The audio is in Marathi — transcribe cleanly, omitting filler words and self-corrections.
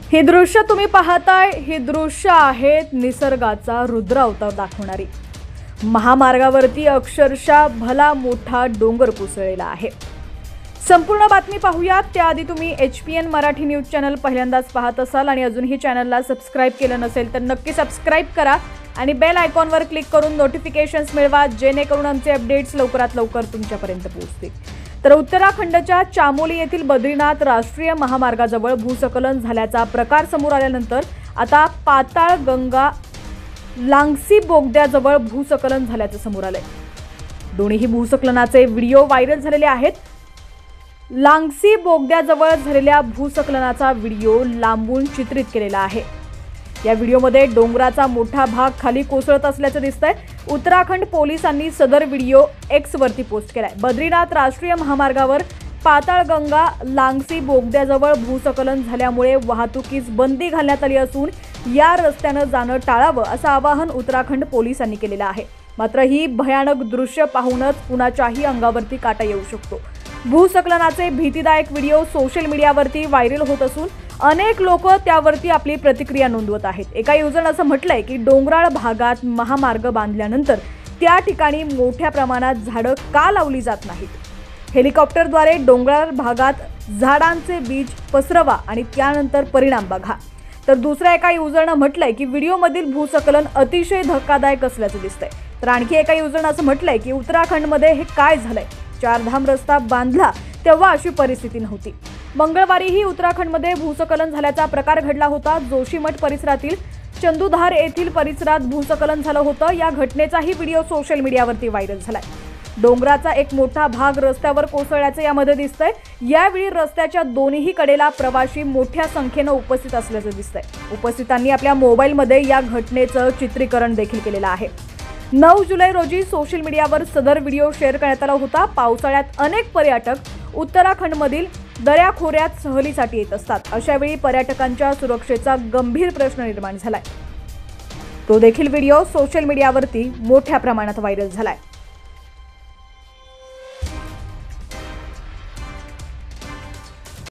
हे दृश्य तुम्ही पाहताय, हे दृश्य आहेत निसर्गाचा रुद्र अवतार दाखवणारी। महामार्गावरती अक्षरशः भला मोठा डोंगर कोसळलेला आहे। संपूर्ण बातमी पाहूयात त्याआधी तुम्ही HPN मराठी न्यूज चॅनल पहिल्यांदाच पाहत असाल आणि अजूनही चॅनलला सबस्क्राइब केलं नसेल तर नक्की सबस्क्राइब करा आणि बेल आयकॉनवर क्लिक करून नोटिफिकेशन्स मिळवा, जेणेकरून आमचे अपडेट्स लवकरात लवकर तुमच्यापर्यंत पोहोचतील। तर उत्तराखंडच्या चामोली येथील बद्रीनाथ राष्ट्रीय महामार्गाजवळ भूस्खलन झाल्याचा प्रकार समोर आल्यानंतर आता पाताळ गंगा लांगसी बोगद्याजवळ भूस्खलन झाल्याचं समोर आलंय। दोन्ही भूस्खलनाचे व्हिडिओ व्हायरल झालेले आहेत। लांगसी बोगद्याजवळ झालेल्या भूस्खलनाचा व्हिडिओ लांबून चित्रित केलेला आहे। या व्हिडिओमध्ये डोंगराचा मोठा भाग खाली कोसळत असल्याचं दिसतंय। उत्तराखंड पोलिसांनी सदर व्हिडिओ X वरती पोस्ट केलाय। बद्रीनाथ राष्ट्रीय महामार्गावर पाताळगंगा लांगसी बोगद्याजवळ भूस्खलन झाल्यामुळे वाहतुकीस बंदी घालण्यात आली असून या रस्त्यानं जाणं टाळावं असं आवाहन उत्तराखंड पोलिसांनी केलेलं आहे। मात्र ही भयानक दृश्य पाहूनच कुणाच्याही अंगावरती काटा येऊ शकतो। भूस्खलनाचे भीतीदायक व्हिडिओ सोशल मीडियावरती व्हायरल होत असून अनेक लोक त्यावरती आपली प्रतिक्रिया नोंदवत आहेत। एका युजरने असं म्हटलंय की डोंगराळ भागात महामार्ग बांधल्यानंतर त्या ठिकाणी मोठ्या प्रमाणात झाडं का लावली जात नाहीत। हेलिकॉप्टरद्वारे डोंगराळ भागात झाडांचे बीज पसरवा आणि त्यानंतर परिणाम बघा। तर दुसऱ्या एका युजरने म्हटलंय की व्हिडिओमधील भूस्खलन अतिशय धक्कादायक असल्याचं दिसतंय। तर आणखी एका युजरने असं म्हटलंय की उत्तराखंडमध्ये हे काय झालंय, चारधाम रस्ता बांधला तेव्हा अशी परिस्थिती नव्हती। मंगळवारीही उत्तराखंडमध्ये भूस्खलन झाल्याचा प्रकार घडला होता। जोशीमठ परिसरातील चंदूधार येथील परिसरात भूस्खलन झालं होतं। या घटनेचाही व्हिडिओ सोशल मीडियावरती व्हायरल झालाय। डोंगराचा एक मोठा भाग रस्त्यावर कोसळल्याचं यामध्ये दिसतंय। यावेळी रस्त्याच्या दोन्ही कडेला प्रवासी मोठ्या संख्येनं उपस्थित असल्याचं दिसतंय। उपस्थितांनी आपल्या मोबाईलमध्ये या घटनेचं चित्रीकरण देखील केलेलं आहे। 9 जुलै रोजी सोशल मीडियावर सदर व्हिडिओ शेअर करण्यात आला होता। पावसाळ्यात अनेक पर्यटक उत्तराखंडमधील दऱ्याखोऱ्यात सहलीसाठी येत असतात। अशा वेळी पर्यटकांच्या सुरक्षेचा गंभीर प्रश्न निर्माण झालाय। तो देखील व्हिडिओ सोशल मीडियावरती मोठ्या प्रमाणात व्हायरल झालाय।